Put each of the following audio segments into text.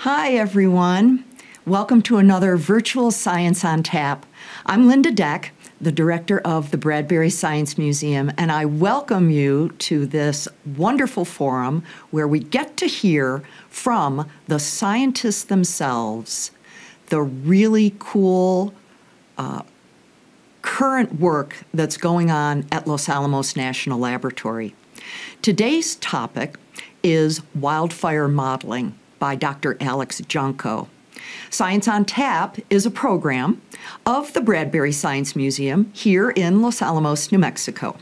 Hi, everyone. Welcome to another Virtual Science on Tap. I'm Linda Deck, the director of the Bradbury Science Museum, and I welcome you to this wonderful forum where we get to hear from the scientists themselves, the really cool current work that's going on at Los Alamos National Laboratory. Today's topic is wildfire modeling by Dr. Alex Jonko. Science on Tap is a program of the Bradbury Science Museum here in Los Alamos, New Mexico,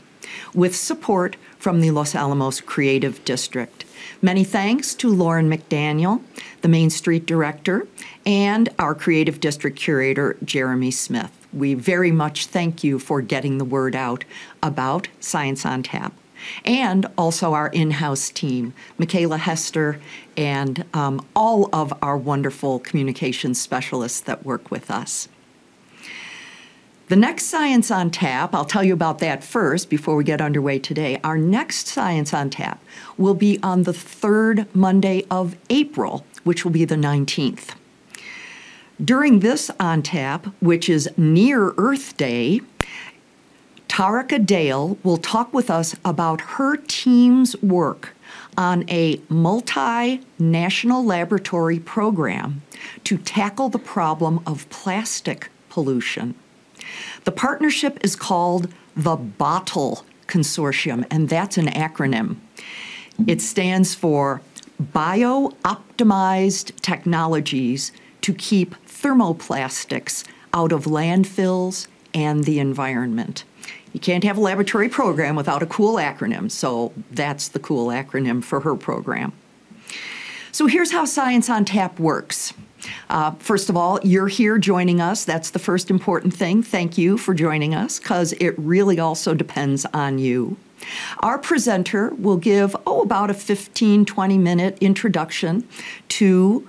with support from the Los Alamos Creative District. Many thanks to Lauren McDaniel, the Main Street Director, and our Creative District Curator, Jeremy Smith. We very much thank you for getting the word out about Science on Tap. And also our in-house team, Michaela Hester, and all of our wonderful communications specialists that work with us. The next Science on Tap, I'll tell you about that first before we get underway today. Our next Science on Tap will be on the third Monday of April, which will be the 19th. During this On Tap, which is Near Earth Day, Tarika Dale will talk with us about her team's work on a multinational laboratory program to tackle the problem of plastic pollution. The partnership is called the BOTTLE Consortium, and that's an acronym. It stands for Bio-Optimized Technologies to Keep Thermoplastics Out of Landfills and the Environment. You can't have a laboratory program without a cool acronym, so that's the cool acronym for her program. So here's how Science on Tap works. First of all, you're here joining us. That's the first important thing. Thank you for joining us, because it really also depends on you. Our presenter will give, about a 15, 20-minute introduction to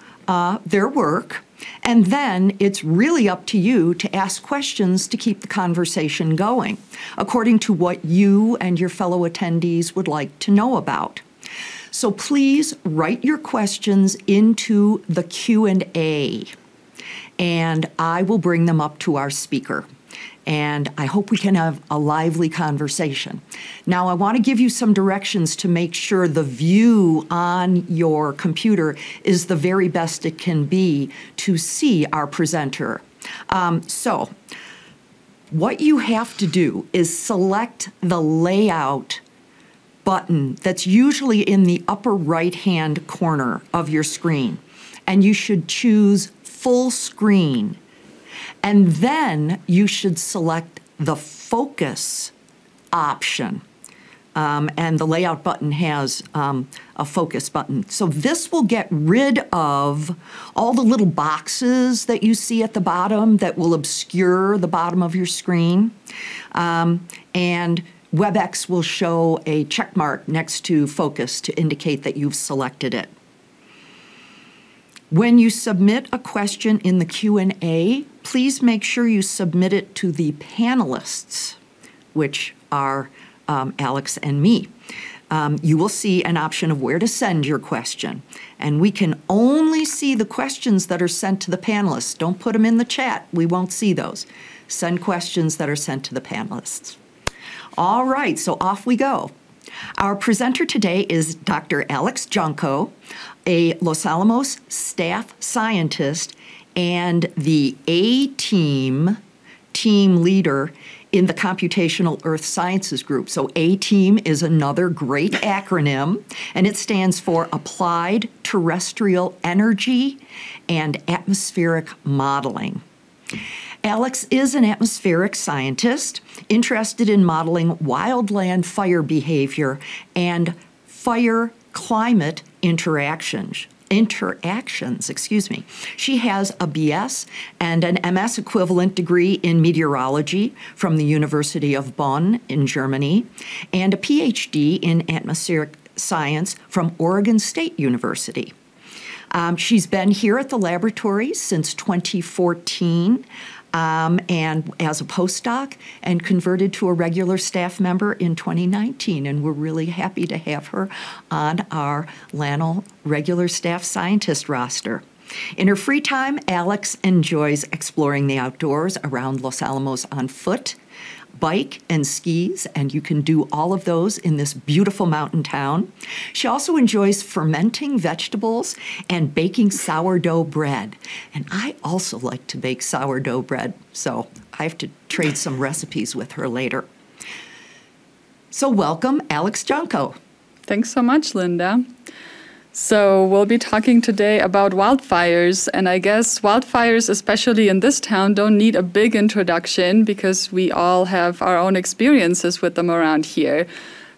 their work. And then it's really up to you to ask questions to keep the conversation going, according to what you and your fellow attendees would like to know about. So please write your questions into the Q&A, and I will bring them up to our speaker. And I hope we can have a lively conversation. Now, I want to give you some directions to make sure the view on your computer is the very best it can be to see our presenter. So what you have to do is select the layout button that's usually in the upper right-hand corner of your screen. And you should choose full screen. And then you should select the focus option. And the layout button has a focus button. So this will get rid of all the little boxes that you see at the bottom that will obscure the bottom of your screen. And WebEx will show a check mark next to focus to indicate that you've selected it. When you submit a question in the Q&A, please make sure you submit it to the panelists, which are Alex and me. You will see an option of where to send your question, and we can only see the questions that are sent to the panelists. Don't put them in the chat. We won't see those. Send questions that are sent to the panelists. All right, so off we go. Our presenter today is Dr. Alex Jonko, a Los Alamos staff scientist and the A-Team team leader in the Computational Earth Sciences Group. So A-Team is another great acronym, and it stands for Applied Terrestrial Energy and Atmospheric Modeling. Alex is an atmospheric scientist interested in modeling wildland fire behavior and fire-climate interactions. She has a BS and an MS equivalent degree in meteorology from the University of Bonn in Germany, and a PhD in atmospheric science from Oregon State University. She's been here at the laboratory since 2014. And as a postdoc, and converted to a regular staff member in 2019. And we're really happy to have her on our LANL regular staff scientist roster. In her free time, Alex enjoys exploring the outdoors around Los Alamos on foot, bike, and skis, and you can do all of those in this beautiful mountain town. She also enjoys fermenting vegetables and baking sourdough bread. And I also like to bake sourdough bread, so I have to trade some recipes with her later. So welcome, Alex Jonko. Thanks so much, Linda. So we'll be talking today about wildfires, and I guess wildfires, especially in this town, don't need a big introduction because we all have our own experiences with them around here.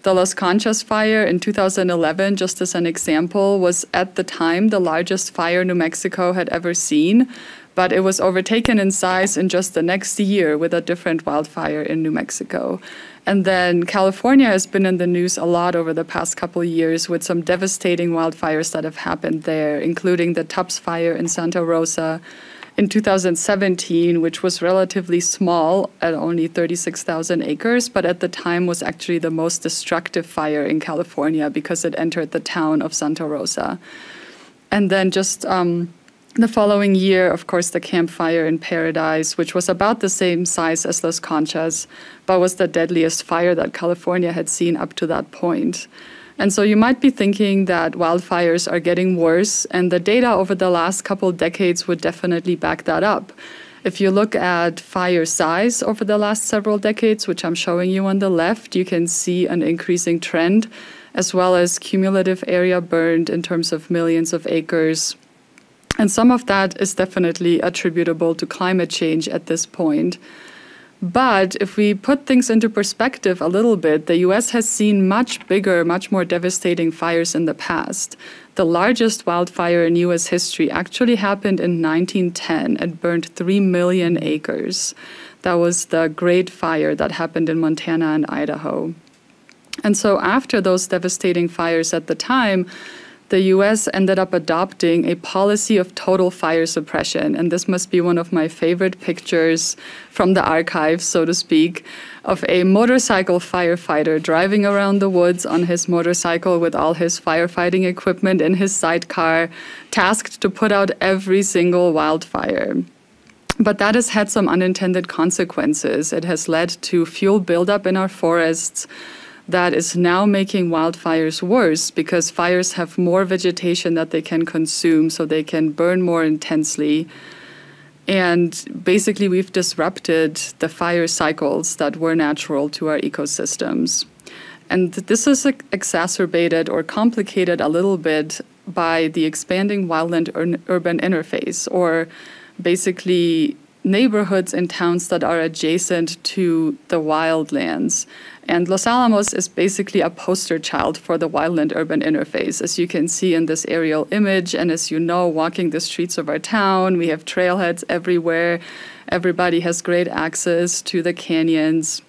The Los Conchas fire in 2011, just as an example, was at the time the largest fire New Mexico had ever seen, but it was overtaken in size in just the next year with a different wildfire in New Mexico. And then California has been in the news a lot over the past couple of years with some devastating wildfires that have happened there, including the Tubbs fire in Santa Rosa in 2017, which was relatively small at only 36,000 acres, but at the time was actually the most destructive fire in California because it entered the town of Santa Rosa. And then just the following year, of course, the Camp Fire in Paradise, which was about the same size as Las Conchas, but was the deadliest fire that California had seen up to that point. And so you might be thinking that wildfires are getting worse, and the data over the last couple decades would definitely back that up. If you look at fire size over the last several decades, which I'm showing you on the left, you can see an increasing trend, as well as cumulative area burned in terms of millions of acres. And some of that is definitely attributable to climate change at this point. But if we put things into perspective a little bit, the US has seen much bigger, much more devastating fires in the past. The largest wildfire in US history actually happened in 1910 and burned 3 million acres. That was the Great Fire that happened in Montana and Idaho. And so after those devastating fires at the time, the US ended up adopting a policy of total fire suppression. And this must be one of my favorite pictures from the archives, so to speak, of a motorcycle firefighter driving around the woods on his motorcycle with all his firefighting equipment in his sidecar, tasked to put out every single wildfire. But that has had some unintended consequences. It has led to fuel buildup in our forests, that is now making wildfires worse because fires have more vegetation that they can consume, so they can burn more intensely. And basically, we've disrupted the fire cycles that were natural to our ecosystems. And this is exacerbated or complicated a little bit by the expanding wildland-urban interface, or basically neighborhoods and towns that are adjacent to the wildlands. And Los Alamos is basically a poster child for the wildland-urban interface, as you can see in this aerial image. And as you know, walking the streets of our town, we have trailheads everywhere. Everybody has great access to the canyons.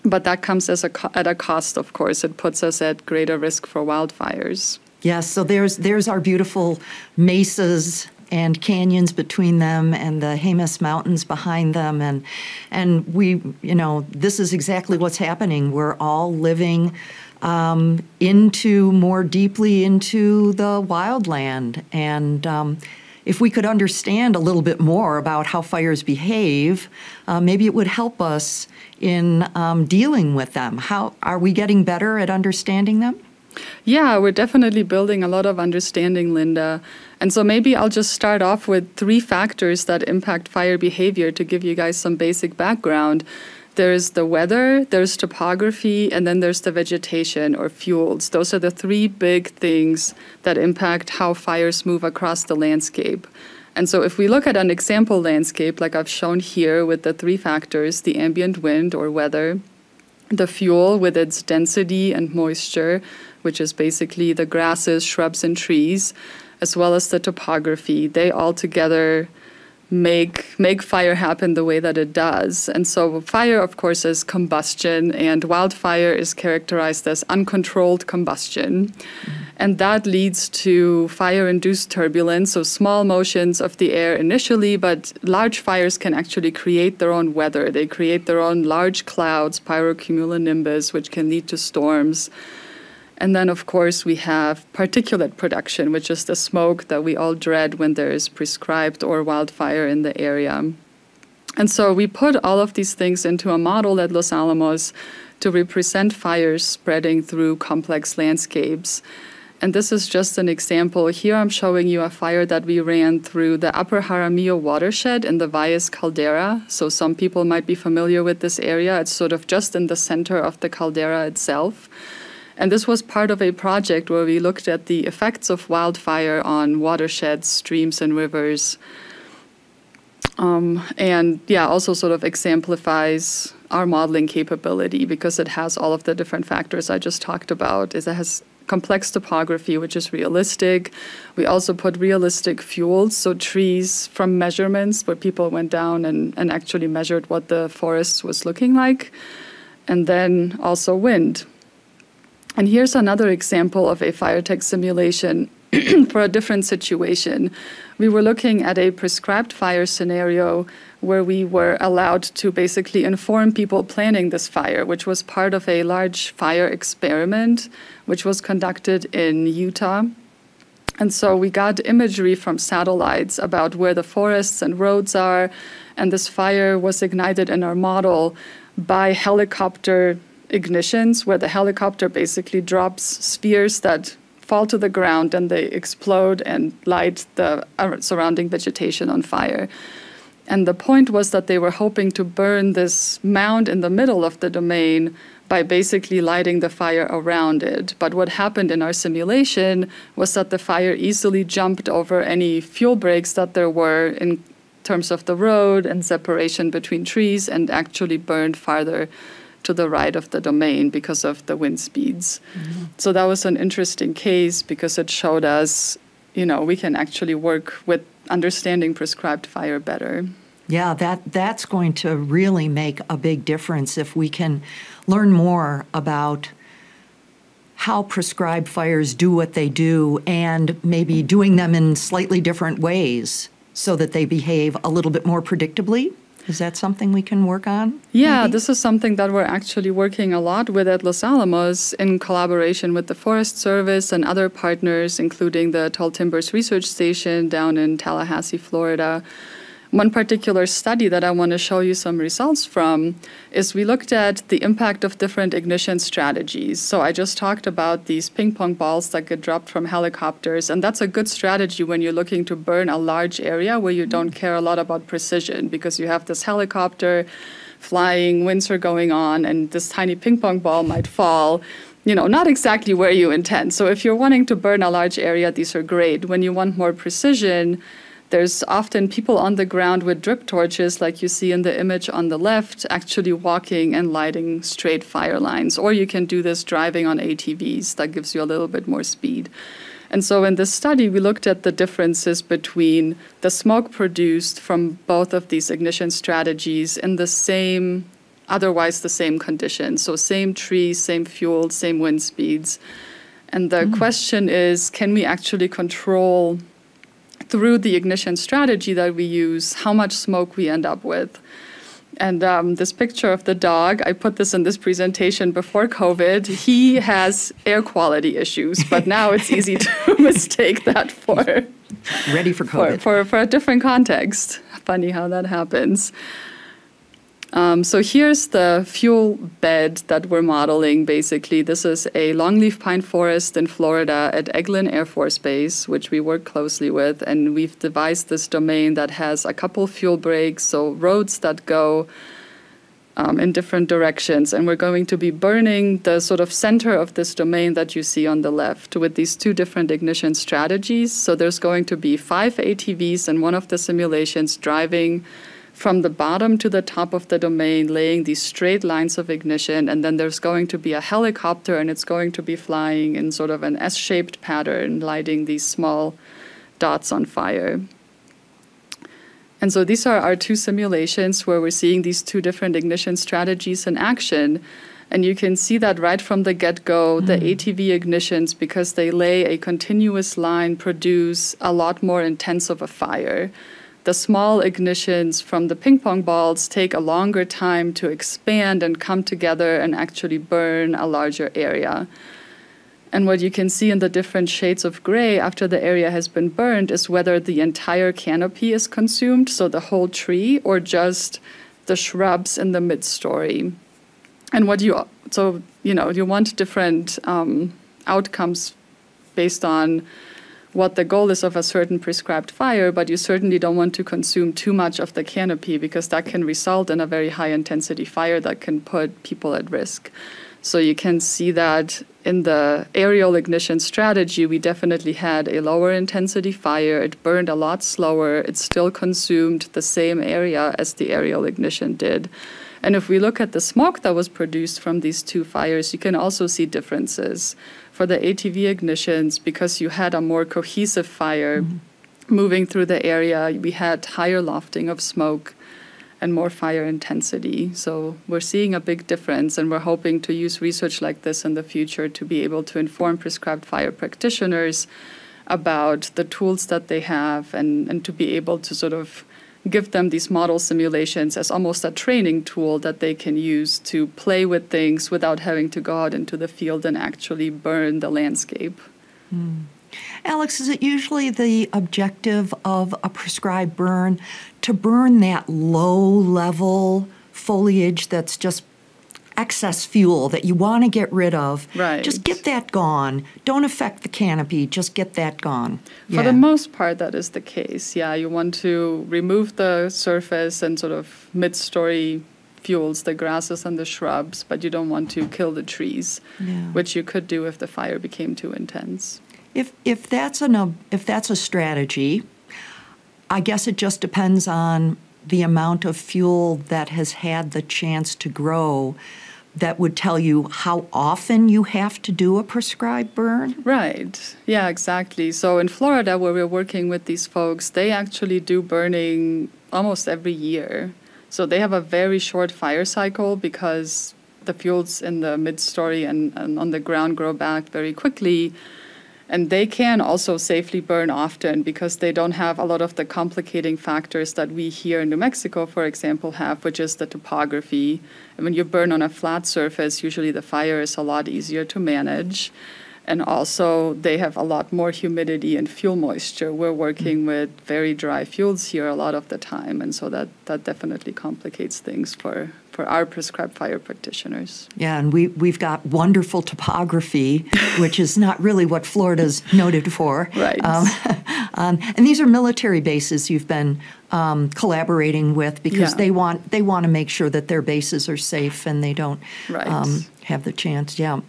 But that comes at a cost, of course. It puts us at greater risk for wildfires. Yes, so there's our beautiful mesas and canyons between them and the Jemez Mountains behind them. And we, this is exactly what's happening. We're all living more deeply into the wildland. And if we could understand a little bit more about how fires behave, maybe it would help us in dealing with them. How are we getting better at understanding them? Yeah, we're definitely building a lot of understanding, Linda. And so maybe I'll just start off with 3 factors that impact fire behavior to give you guys some basic background. There's the weather, there's topography, and then there's the vegetation or fuels. Those are the 3 big things that impact how fires move across the landscape. And so if we look at an example landscape, like I've shown here with the 3 factors, the ambient wind or weather, the fuel with its density and moisture, which is basically the grasses, shrubs, and trees, as well as the topography, they all together make fire happen the way that it does. And so fire, of course, is combustion, and wildfire is characterized as uncontrolled combustion. Mm-hmm. And that leads to fire-induced turbulence, so small motions of the air initially, but large fires can actually create their own weather. They create their own large clouds, pyrocumulonimbus, which can lead to storms. And then, of course, we have particulate production, which is the smoke that we all dread when there is prescribed or wildfire in the area. And so we put all of these things into a model at Los Alamos to represent fires spreading through complex landscapes. And this is just an example. Here I'm showing you a fire that we ran through the upper Jaramillo watershed in the Valles Caldera. So some people might be familiar with this area. It's sort of just in the center of the caldera itself. And this was part of a project where we looked at the effects of wildfire on watersheds, streams, and rivers. And yeah, also sort of exemplifies our modeling capability because it has all of the different factors I just talked about. It has complex topography, which is realistic. We also put realistic fuels, so trees from measurements where people went down and actually measured what the forest was looking like. And then also wind. And here's another example of a FIRETEC simulation for a different situation. We were looking at a prescribed fire scenario where we were allowed to basically inform people planning this fire, which was part of a large fire experiment, which was conducted in Utah. And so we got imagery from satellites about where the forests and roads are, and this fire was ignited in our model by helicopter ignitions, where the helicopter basically drops spheres that fall to the ground and they explode and light the surrounding vegetation on fire. And the point was that they were hoping to burn this mound in the middle of the domain by basically lighting the fire around it. But what happened in our simulation was that the fire easily jumped over any fuel breaks that there were in terms of the road and separation between trees and actually burned farther to the right of the domain because of the wind speeds. Mm-hmm. So that was an interesting case because it showed us, we can actually work with understanding prescribed fire better. Yeah, that's going to really make a big difference if we can learn more about how prescribed fires do what they do and maybe doing them in slightly different ways so that they behave a little bit more predictably. Is that something we can work on? Yeah, maybe? This is something that we're actually working a lot with at Los Alamos in collaboration with the Forest Service and other partners, including the Tall Timbers Research Station down in Tallahassee, Florida. One particular study that I want to show you some results from is we looked at the impact of different ignition strategies. So I just talked about these ping pong balls that get dropped from helicopters, and that's a good strategy when you're looking to burn a large area where you don't care a lot about precision because you have this helicopter flying, winds are going on, and this tiny ping pong ball might fall, not exactly where you intend. So if you're wanting to burn a large area, these are great. When you want more precision, there's often people on the ground with drip torches, like you see in the image on the left, actually walking and lighting straight fire lines. Or you can do this driving on ATVs. That gives you a little bit more speed. And so in this study, we looked at the differences between the smoke produced from both of these ignition strategies in otherwise the same conditions. So same trees, same fuel, same wind speeds. And the question is, can we actually control through the ignition strategy that we use, how much smoke we end up with? And this picture of the dog, I put this in this presentation before COVID. He has air quality issues, but now it's easy to mistake that for ready for COVID. For a different context. Funny how that happens. So here's the fuel bed that we're modeling, basically. This is a longleaf pine forest in Florida at Eglin Air Force Base, which we work closely with. And we've devised this domain that has a couple fuel breaks, so roads that go in different directions. And we're going to be burning the sort of center of this domain that you see on the left with these two different ignition strategies. So there's going to be 5 ATVs in one of the simulations driving from the bottom to the top of the domain, laying these straight lines of ignition, and then there's going to be a helicopter, and it's going to be flying in sort of an S-shaped pattern, lighting these small dots on fire. And so these are our two simulations where we're seeing these two different ignition strategies in action. And you can see that right from the get-go, the ATV ignitions, because they lay a continuous line, produce a lot more intense of a fire. The small ignitions from the ping pong balls take a longer time to expand and come together and actually burn a larger area. And what you can see in the different shades of gray after the area has been burned is whether the entire canopy is consumed, so the whole tree, or just the shrubs in the mid-story. And you want different outcomes based on what the goal is of a certain prescribed fire, but you certainly don't want to consume too much of the canopy because that can result in a very high-intensity fire that can put people at risk. So you can see that in the aerial ignition strategy, we definitely had a lower intensity fire. It burned a lot slower. It still consumed the same area as the aerial ignition did. And if we look at the smoke that was produced from these two fires, you can also see differences. For the ATV ignitions, because you had a more cohesive fire moving through the area, we had higher lofting of smoke and more fire intensity. So we're seeing a big difference, and we're hoping to use research like this in the future to be able to inform prescribed fire practitioners about the tools that they have and to be able to sort of give them these model simulations as almost a training tool that they can use to play with things without having to go out into the field and actually burn the landscape. Alex, is it usually the objective of a prescribed burn to burn that low-level foliage that's just excess fuel that you want to get rid of? Right. Just get that gone. Don't affect the canopy. Just get that gone. For the most part, that is the case. Yeah, you want to remove the surface and sort of mid-story fuels, the grasses and the shrubs, but you don't want to kill the trees, which you could do if the fire became too intense. If that's a strategy, I guess it just depends on the amount of fuel that has had the chance to grow that would tell you how often you have to do a prescribed burn? Right. Yeah, exactly. So in Florida, where we're working with these folks, they actually do burning almost every year. So they have a very short fire cycle because the fuels in the mid-story and on the ground grow back very quickly. And they can also safely burn often because they don't have a lot of the complicating factors that we here in New Mexico, for example, have, which is the topography. And when you burn on a flat surface, usually the fire is a lot easier to manage. And also, they have a lot more humidity and fuel moisture. We're working with very dry fuels here a lot of the time, and so that definitely complicates things for our prescribed fire practitioners. Yeah, and we've got wonderful topography, which is not really what Florida's noted for. Right. And these are military bases you've been collaborating with because they want to make sure that their bases are safe and they don't have the chance. Yeah.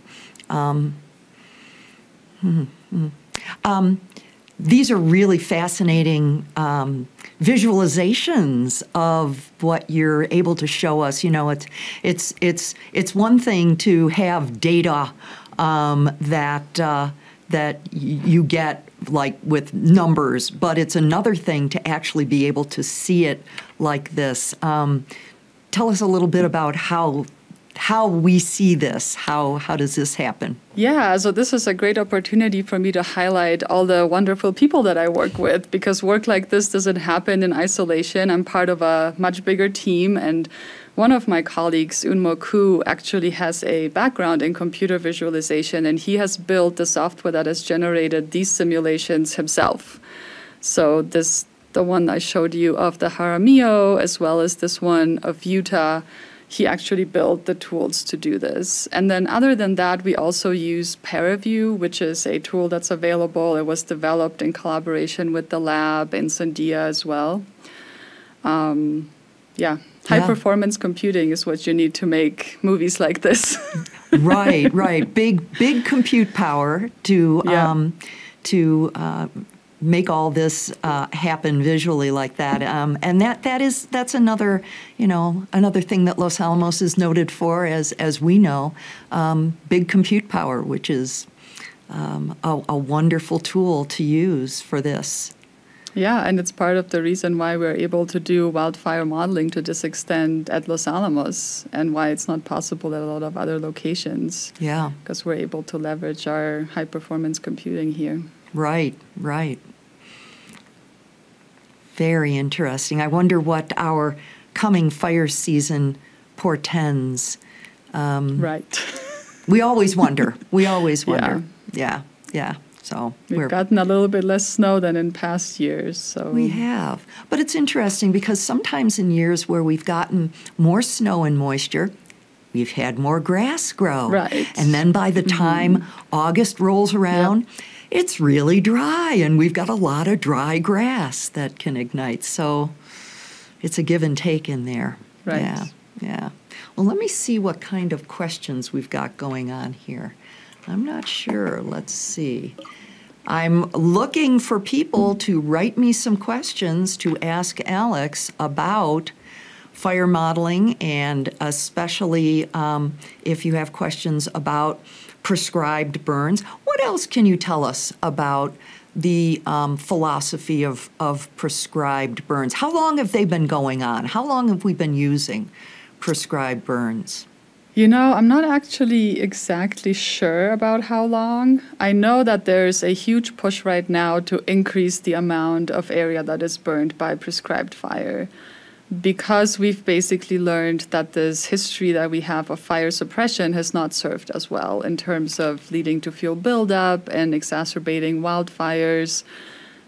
These are really fascinating visualizations of what you're able to show us. You know, it's one thing to have data that you get like with numbers, but it's another thing to actually be able to see it like this. Tell us a little bit about how we see this. How does this happen? Yeah, so this is a great opportunity for me to highlight all the wonderful people that I work with, because work like this doesn't happen in isolation. I'm part of a much bigger team, and one of my colleagues, Unmo Koo, actually has a background in computer visualization, and he has built the software that has generated these simulations himself. So the one I showed you of the Jaramillo, as well as this one of Utah, he actually built the tools to do this. And then other than that, we also use ParaView, which is a tool that's available. It was developed in collaboration with the lab in Sandia as well. High-performance computing is what you need to make movies like this. Right. Big compute power to make all this happen visually like that, and that's another thing that Los Alamos is noted for, as we know, big compute power, which is a wonderful tool to use for this. Yeah, and it's part of the reason why we're able to do wildfire modeling to this extent at Los Alamos, and why it's not possible at a lot of other locations. Yeah, because we're able to leverage our high-performance computing here. Right. Very interesting. I wonder what our coming fire season portends. Right. We always wonder. yeah, yeah. So we've gotten a little bit less snow than in past years. So we have. But it's interesting because sometimes in years where we've gotten more snow and moisture, we've had more grass grow. Right. And then by the time August rolls around, it's really dry, and we've got a lot of dry grass that can ignite. So it's a give and take in there. Right. Yeah, yeah. Well, let me see what kind of questions we've got going on here. I'm not sure. Let's see. I'm looking for people to write me some questions to ask Alex about fire modeling, and especially if you have questions about prescribed burns. What else can you tell us about the philosophy of prescribed burns? How long have they been going on? How long have we been using prescribed burns? You know, I'm not actually exactly sure about how long. I know that there's a huge push right now to increase the amount of area that is burned by prescribed fire, because we've basically learned that this history that we have of fire suppression has not served as well in terms of leading to fuel buildup and exacerbating wildfires.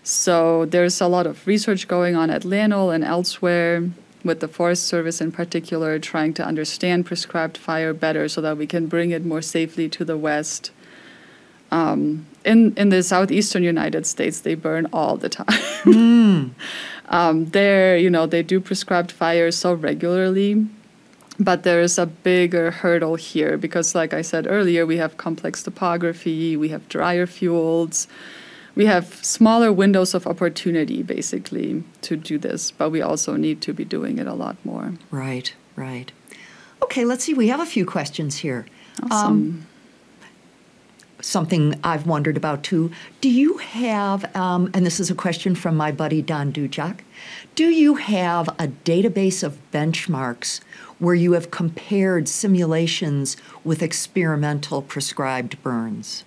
So there's a lot of research going on at LANL and elsewhere, with the Forest Service in particular, trying to understand prescribed fire better so that we can bring it more safely to the West. In the southeastern United States, they burn all the time. There, you know, they do prescribed fire so regularly, but there is a bigger hurdle here because, like I said earlier, we have complex topography, we have drier fuels, we have smaller windows of opportunity, basically, to do this, but we also need to be doing it a lot more. Right, right. Okay, let's see. We have a few questions here. Awesome. Something I've wondered about, too. Do you have, and this is a question from my buddy Don Dujak, do you have a database of benchmarks where you have compared simulations with experimental prescribed burns?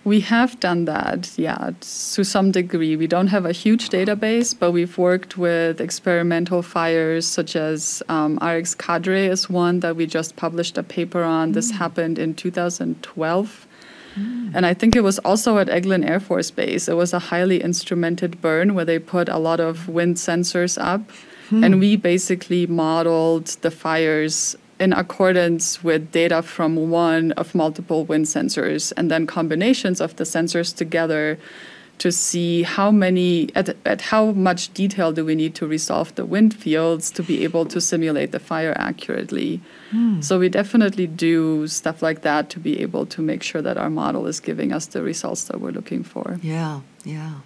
We have done that, yeah, to some degree. We don't have a huge database, but we've worked with experimental fires such as Valles Caldera is one that we just published a paper on. This happened in 2012. And I think it was also at Eglin Air Force Base. It was a highly instrumented burn where they put a lot of wind sensors up. And we basically modeled the fires in accordance with data from one of multiple wind sensors, and then combinations of the sensors together to see how many, at how much detail do we need to resolve the wind fields to be able to simulate the fire accurately. So we definitely do stuff like that to be able to make sure that our model is giving us the results that we're looking for. Yeah, yeah.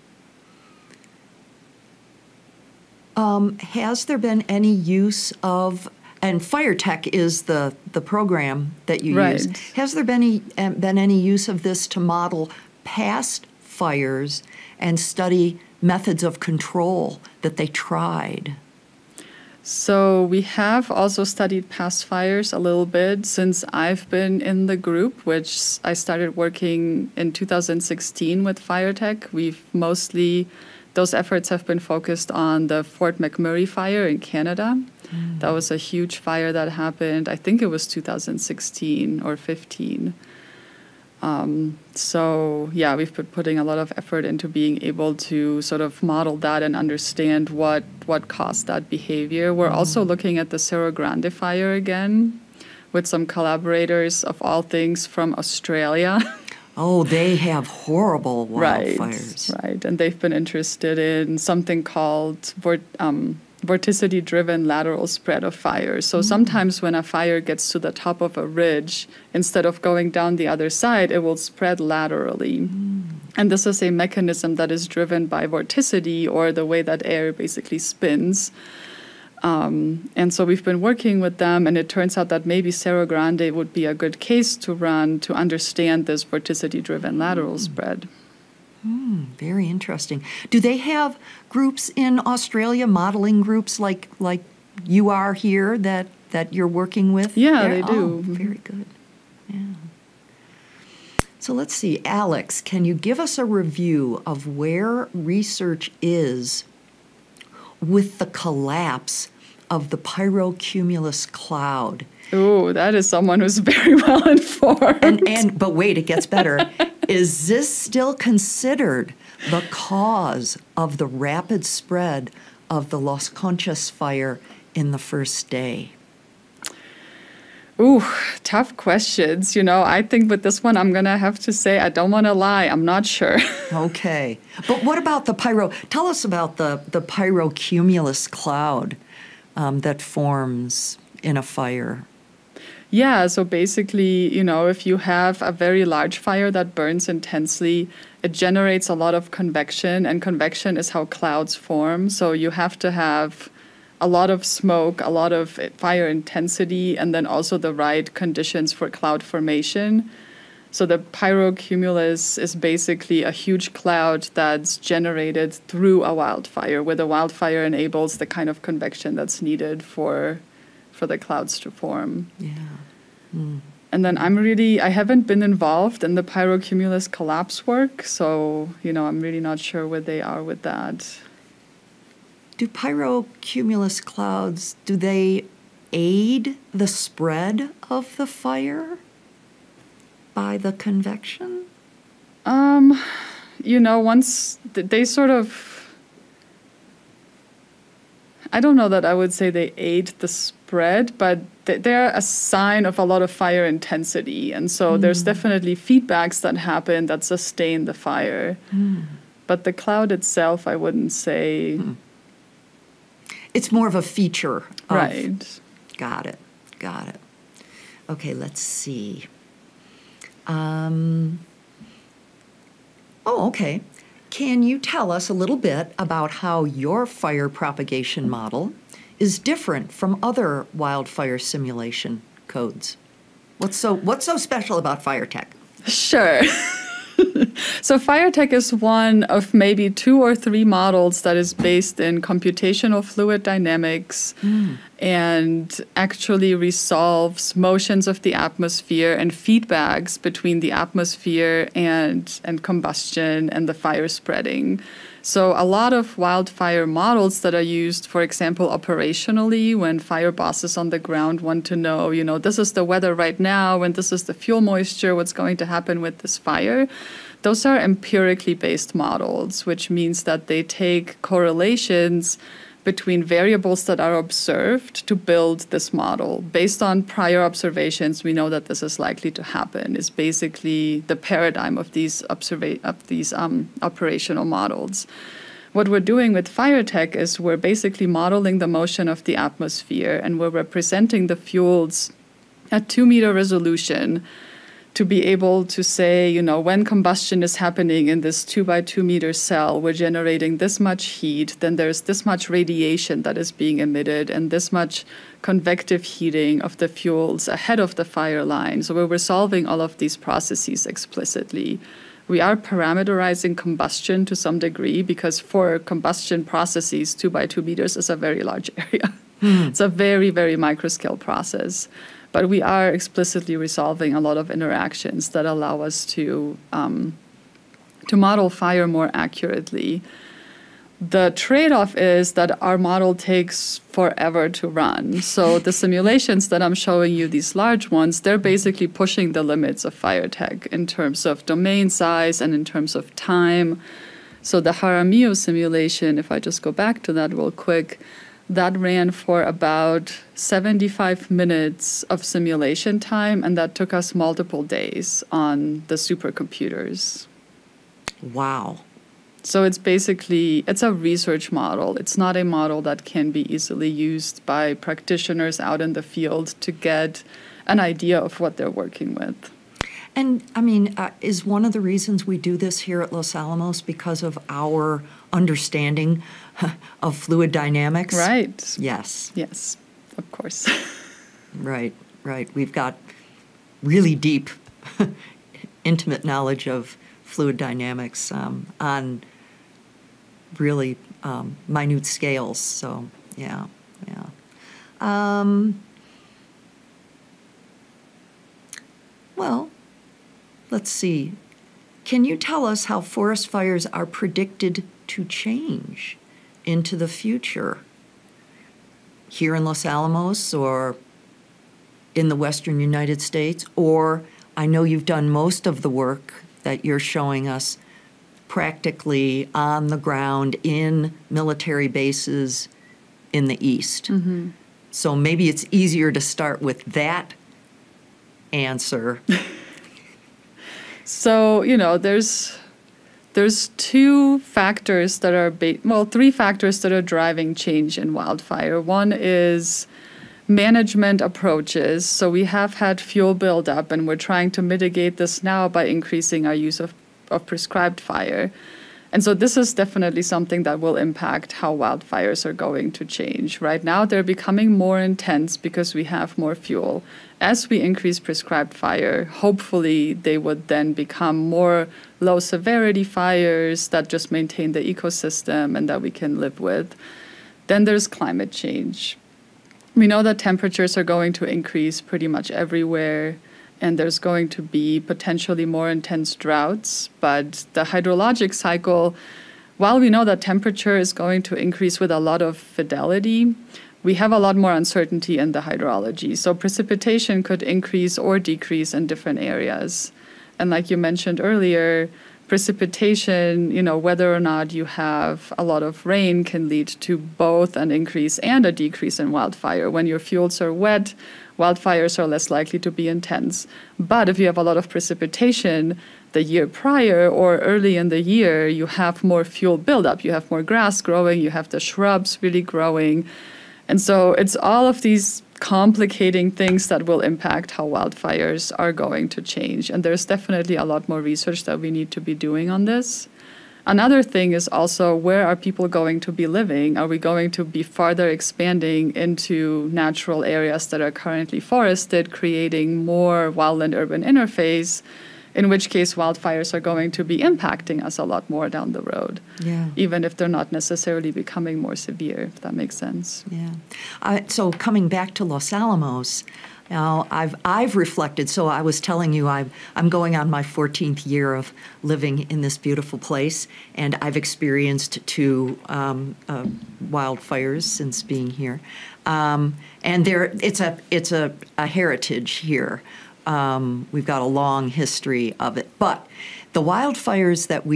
Has there been any use of, and FIRETEC is the program that you use. Has there been any use of this to model past fires and study methods of control that they tried? So we have also studied past fires a little bit since I've been in the group, which I started working in 2016 with FIRETEC. We've mostly, those efforts have been focused on the Fort McMurray fire in Canada. That was a huge fire that happened, I think it was 2016 or 15. So yeah, we've been putting a lot of effort into being able to sort of model that and understand what caused that behavior. We're also looking at the Cerro Grande fire again with some collaborators of all things from Australia. Oh, they have horrible wildfires. Right. And they've been interested in something called vorticity-driven lateral spread of fire. So sometimes when a fire gets to the top of a ridge, instead of going down the other side, it will spread laterally. And this is a mechanism that is driven by vorticity, or the way that air basically spins. And so we've been working with them, and it turns out that maybe Cerro Grande would be a good case to run to understand this vorticity-driven lateral spread. Very interesting. Do they have groups in Australia, modeling groups like you are here that you're working with? Yeah, they do. Very good. Yeah. So let's see, Alex, can you give us a review of where research is with the collapse of the pyrocumulus cloud. Ooh, that is someone who's very well informed. But wait, it gets better. Is this still considered the cause of the rapid spread of the Las Conchas fire in the first day? Ooh, tough questions. You know, I think with this one, I'm going to have to say, I don't want to lie. I'm not sure. Okay. But what about the tell us about the pyrocumulus cloud that forms in a fire. Yeah, so basically, you know, if you have a very large fire that burns intensely, it generates a lot of convection, and convection is how clouds form. So you have to have a lot of smoke, a lot of fire intensity, and then also the right conditions for cloud formation. So the pyrocumulus is basically a huge cloud that's generated through a wildfire, where the wildfire enables the kind of convection that's needed for the clouds to form. Yeah. Mm. And then I haven't been involved in the pyrocumulus collapse work, so, you know, I'm really not sure where they are with that. Do pyrocumulus clouds, do they aid the spread of the fire by the convection? You know, once they sort of, I don't know that I would say they aid the spread, but they're a sign of a lot of fire intensity. And so there's definitely feedbacks that happen that sustain the fire. But the cloud itself, I wouldn't say. It's more of a feature. Of, right. Got it. Okay, let's see. Okay. Can you tell us a little bit about how your fire propagation model is different from other wildfire simulation codes? What's so special about FIRETEC? Sure. So FIRETEC is one of maybe 2 or 3 models that is based in computational fluid dynamics and actually resolves motions of the atmosphere and feedbacks between the atmosphere and combustion and the fire spreading. So a lot of wildfire models that are used, for example, operationally, when fire bosses on the ground want to know, you know, this is the weather right now and this is the fuel moisture, what's going to happen with this fire. Those are empirically based models, which means that they take correlations between variables that are observed to build this model. Based on prior observations, we know that this is likely to happen. Is basically the paradigm of these operational models. What we're doing with FIRETEC is we're basically modeling the motion of the atmosphere, and we're representing the fuels at 2-meter resolution to be able to say, you know, when combustion is happening in this 2 by 2 meter cell, we're generating this much heat, then there's this much radiation that is being emitted and this much convective heating of the fuels ahead of the fire line. So we're resolving all of these processes explicitly. We are parameterizing combustion to some degree because for combustion processes, 2 by 2 meters is a very large area. It's a very, very microscale process. But we are explicitly resolving a lot of interactions that allow us to model fire more accurately. The trade-off is that our model takes forever to run. So the simulations that I'm showing you, these large ones, they're basically pushing the limits of FIRETEC in terms of domain size and in terms of time. So the Jaramillo simulation, if I just go back to that real quick, that ran for about 75 minutes of simulation time, and that took us multiple days on the supercomputers. Wow. So it's a research model. It's not a model that can be easily used by practitioners out in the field to get an idea of what they're working with. And, I mean, is one of the reasons we do this here at Los Alamos because of our understanding of fluid dynamics? Right. Yes. Yes, of course. Right. We've got really deep, intimate knowledge of fluid dynamics on really minute scales. So, yeah. Well, let's see. Can you tell us how forest fires are predicted to change into the future? here in Los Alamos or in the western United States, or I know you've done most of the work that you're showing us practically on the ground in military bases in the East. Mm-hmm. So maybe it's easier to start with that answer. So, there's two factors that are, three factors that are driving change in wildfire. One is management approaches. So we have had fuel buildup, and we're trying to mitigate this now by increasing our use of prescribed fire. And so this is definitely something that will impact how wildfires are going to change. Right now, they're becoming more intense because we have more fuel. As we increase prescribed fire, hopefully they would then become more low-severity fires that just maintain the ecosystem and that we can live with. Then there's climate change. We know that temperatures are going to increase pretty much everywhere, and there's going to be potentially more intense droughts. But the hydrologic cycle, while we know that temperature is going to increase with a lot of fidelity, we have a lot more uncertainty in the hydrology. So precipitation could increase or decrease in different areas. And like you mentioned earlier, precipitation, whether or not you have a lot of rain can lead to both an increase and a decrease in wildfire. When your fields are wet, wildfires are less likely to be intense. But if you have a lot of precipitation the year prior or early in the year, you have more fuel buildup. You have more grass growing, you have the shrubs really growing. And so it's all of these complicating things that will impact how wildfires are going to change. And there's definitely a lot more research that we need to be doing on this. Another thing is also, where are people going to be living? Are we going to be farther expanding into natural areas that are currently forested, creating more wildland-urban interface, in which case wildfires are going to be impacting us a lot more down the road, even if they're not necessarily becoming more severe, if that makes sense. Yeah. So coming back to Los Alamos, now I've reflected. So I was telling you I'm going on my 14th year of living in this beautiful place, and I've experienced two wildfires since being here, and it's a heritage here. We've got a long history of it, but the wildfires that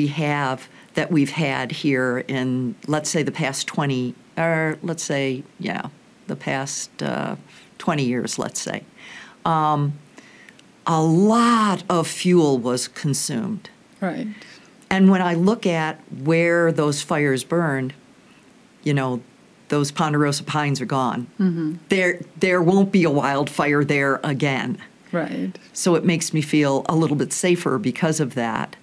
we've had here in, let's say, the past 20 years, let's say, a lot of fuel was consumed. Right. And when I look at where those fires burned, those ponderosa pines are gone. Mm-hmm. There won't be a wildfire there again. Right. So it makes me feel a little bit safer because of that.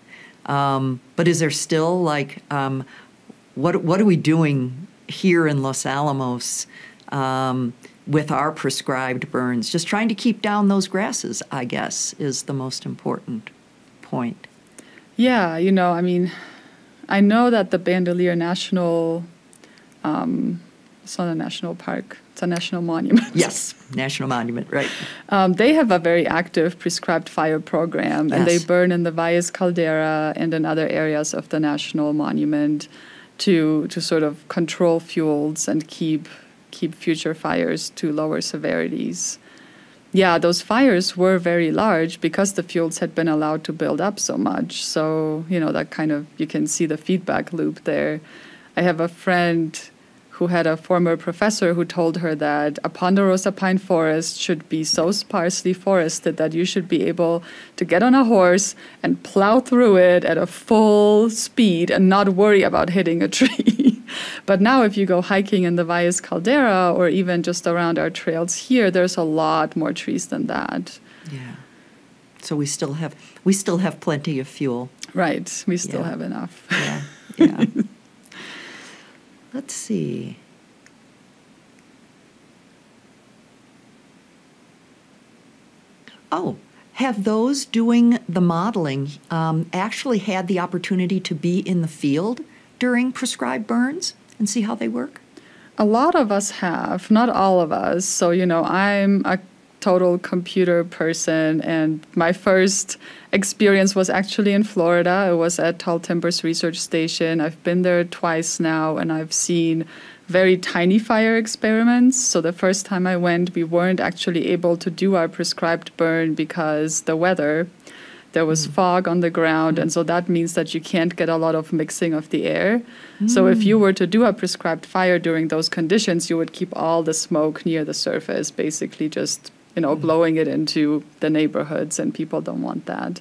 But is there still what are we doing here in Los Alamos with our prescribed burns? Just trying to keep down those grasses, I guess, is the most important point. Yeah, I know that the Bandelier National, it's not a national park, it's a national monument. Yes, national monument, right. They have a very active prescribed fire program, yes. And they burn in the Valles Caldera and in other areas of the national monument to sort of control fuels and keep future fires to lower severities. Yeah, those fires were very large because the fuels had been allowed to build up so much. So, that kind of, you can see the feedback loop there. I have a friend who had a former professor who told her that a ponderosa pine forest should be so sparsely forested that you should be able to get on a horse and plow through it at a full speed and not worry about hitting a tree. But now if you go hiking in the Valles Caldera or even just around our trails here, there's a lot more trees than that. Yeah. So we still have plenty of fuel. Right. We still have enough. Yeah. Yeah. Let's see. Oh, have those doing the modeling actually had the opportunity to be in the field during prescribed burns and see how they work? A lot of us have, not all of us. So, I'm a total computer person, and my first experience was actually in Florida. It was at Tall Timbers Research Station. I've been there twice now, and I've seen very tiny fire experiments. So the first time I went, we weren't actually able to do our prescribed burn because the weather, there was fog on the ground, and so that means that you can't get a lot of mixing of the air. So if you were to do a prescribed fire during those conditions, you would keep all the smoke near the surface, basically just, blowing it into the neighborhoods, and people don't want that.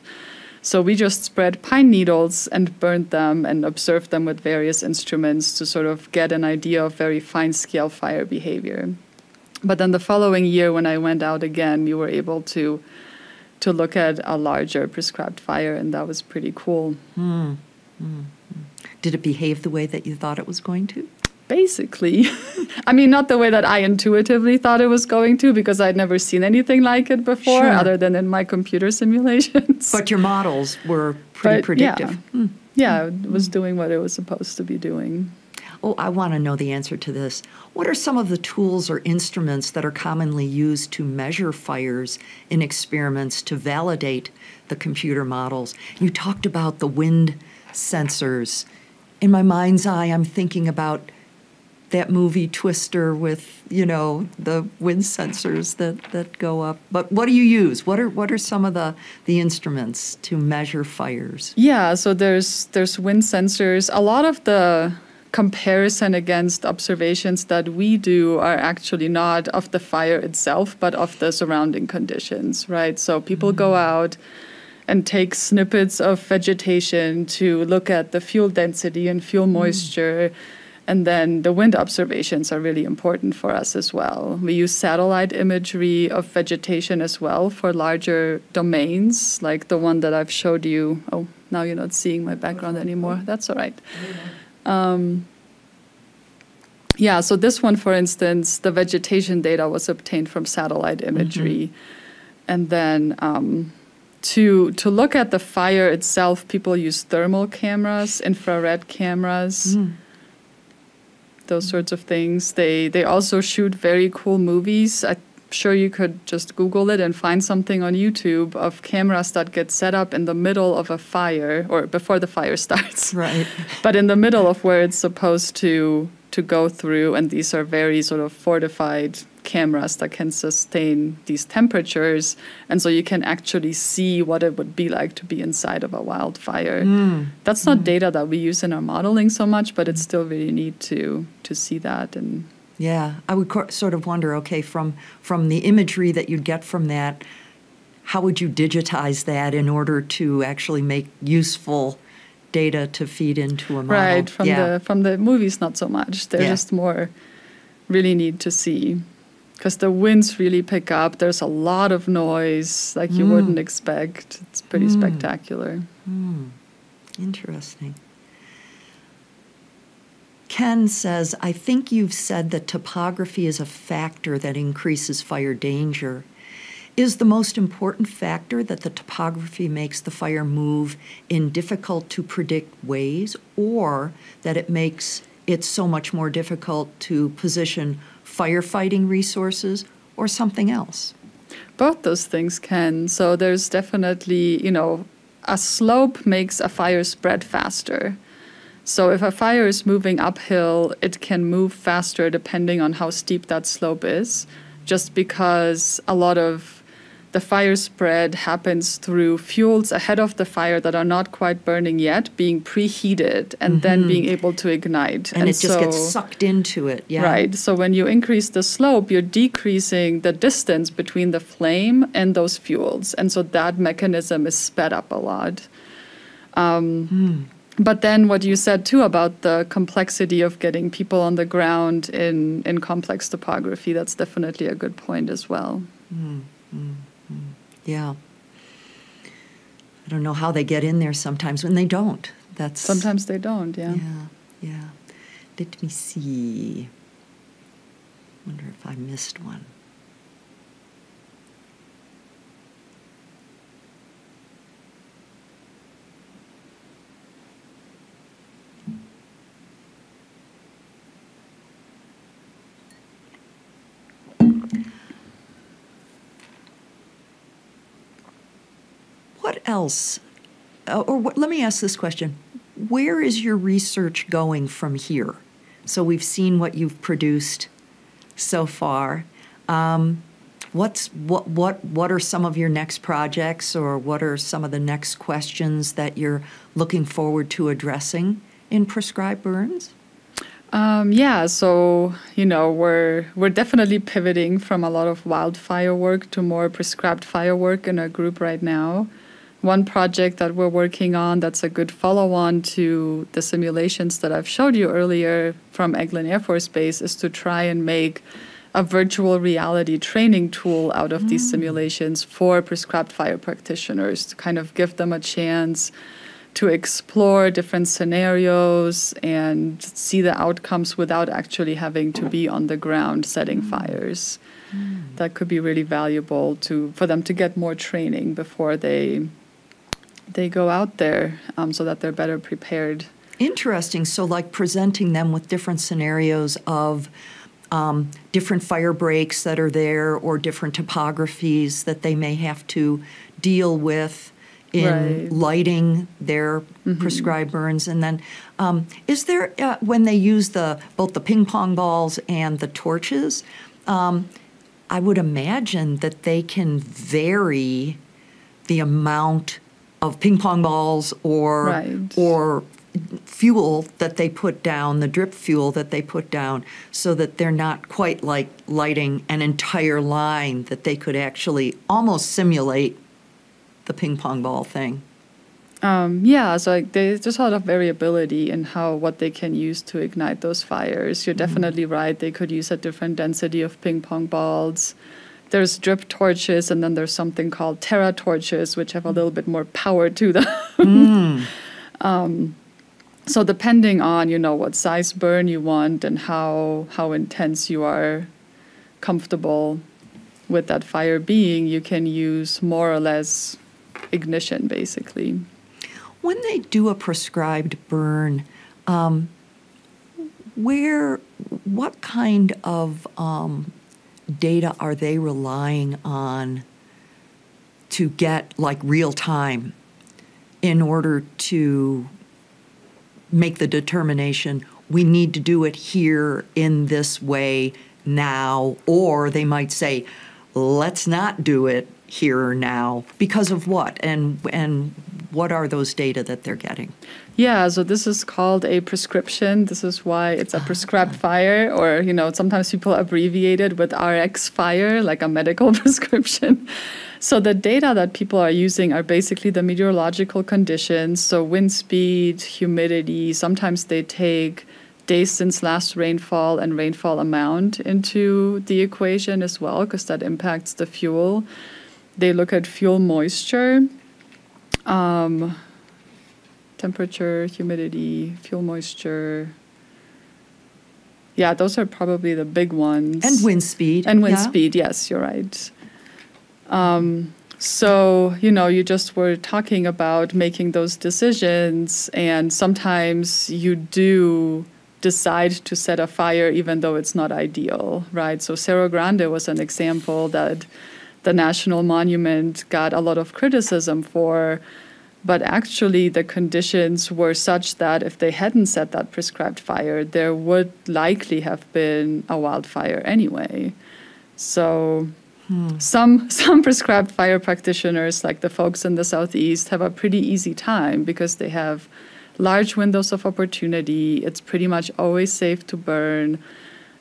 So we just spread pine needles and burned them and observed them with various instruments to sort of get an idea of very fine-scale fire behavior. But then the following year, when I went out again, we were able to look at a larger prescribed fire, and that was pretty cool. Did it behave the way that you thought it was going to? Basically. I mean, not the way that I intuitively thought it was going to, because I'd never seen anything like it before, other than in my computer simulations. But your models were pretty predictive. Yeah, it was doing what it was supposed to be doing. Oh, I want to know the answer to this. What are some of the tools or instruments that are commonly used to measure fires in experiments to validate the computer models? You talked about the wind sensors. In my mind's eye, I'm thinking about that movie Twister with, the wind sensors that go up. But what do you use? What are some of the instruments to measure fires? Yeah, so there's wind sensors. A lot of the comparison against observations that we do are actually not of the fire itself, but of the surrounding conditions, right? So people go out and take snippets of vegetation to look at the fuel density and fuel moisture. And then the wind observations are really important for us as well. We use satellite imagery of vegetation as well for larger domains, like the one that I've showed you. Oh, now you're not seeing my background anymore. That's all right. Yeah, so this one, for instance, the vegetation data was obtained from satellite imagery. And then to look at the fire itself, people use thermal cameras, infrared cameras, those sorts of things. They also shoot very cool movies. I'm sure you could just Google it and find something on YouTube of cameras that get set up in the middle of a fire, or before the fire starts. Right. But in the middle of where it's supposed to go through, and these are very sort of fortified cameras that can sustain these temperatures, and so you can actually see what it would be like to be inside of a wildfire. That's not data that we use in our modeling so much, but it's still really neat to see that. And yeah, I would sort of wonder, okay, from the imagery that you'd get from that, how would you digitize that in order to actually make useful data to feed into a model? Right, from the movies, not so much. They're just more really neat to see, because the winds really pick up. There's a lot of noise, like you wouldn't expect. It's pretty spectacular. Interesting. Ken says, I think you've said that topography is a factor that increases fire danger. Is the most important factor that the topography makes the fire move in difficult to predict ways, or that it makes it so much more difficult to position firefighting resources, or something else? Both those things can. So there's definitely, a slope makes a fire spread faster. So if a fire is moving uphill, it can move faster depending on how steep that slope is, just because a lot of the fire spread happens through fuels ahead of the fire that are not quite burning yet, being preheated and then being able to ignite. And it just gets sucked into it, Right. So when you increase the slope, you're decreasing the distance between the flame and those fuels. And so that mechanism is sped up a lot. But then what you said, too, about the complexity of getting people on the ground in complex topography, that's definitely a good point as well. Yeah. I don't know how they get in there sometimes when they don't. Sometimes they don't, yeah. Yeah. Let me see. Wonder if I missed one. else? Let me ask this question. Where is your research going from here? So we've seen what you've produced so far. What are some of your next projects, or what are some of the next questions that you're looking forward to addressing in prescribed burns? So we're definitely pivoting from a lot of wildfire work to more prescribed fire work in our group right now. One project that we're working on that's a good follow-on to the simulations that I've showed you earlier from Eglin Air Force Base is to try and make a virtual reality training tool out of these simulations for prescribed fire practitioners to kind of give them a chance to explore different scenarios and see the outcomes without actually having to be on the ground setting fires. That could be really valuable for them to get more training before they go out there, so that they're better prepared. Interesting. So like presenting them with different scenarios of different fire breaks that are there, or different topographies that they may have to deal with in lighting their prescribed burns. And then is there, when they use both the ping pong balls and the torches, I would imagine that they can vary the amount of ping pong balls or fuel that they put down, the drip fuel that they put down, so that they're not quite like lighting an entire line, that they could actually almost simulate the ping pong ball thing. So there's just a lot of variability in what they can use to ignite those fires. You're definitely right. They could use a different density of ping pong balls. There's drip torches, and then there's something called Terra torches, which have a little bit more power to them. So depending on, what size burn you want and how intense you are comfortable with that fire being, you can use more or less ignition, basically. When they do a prescribed burn, what kind of data are they relying on to get like real time in order to make the determination, we need to do it here in this way now? Or they might say, let's not do it here or now. Because of what? And what are those data that they're getting? Yeah, so this is called a prescription. This is why it's a prescribed fire, or, sometimes people abbreviate it with RX fire, like a medical prescription. So the data that people are using are basically the meteorological conditions, so wind speed, humidity. Sometimes they take days since last rainfall and rainfall amount into the equation as well, because that impacts the fuel. They look at fuel moisture, temperature, humidity, fuel moisture. Yeah, those are probably the big ones. And wind speed. And wind speed, yes, you're right. So, you just were talking about making those decisions, and sometimes you do decide to set a fire even though it's not ideal, right? So Cerro Grande was an example that the National Monument got a lot of criticism for, but actually the conditions were such that if they hadn't set that prescribed fire, there would likely have been a wildfire anyway. So some prescribed fire practitioners, like the folks in the Southeast, have a pretty easy time because they have large windows of opportunity. It's pretty much always safe to burn.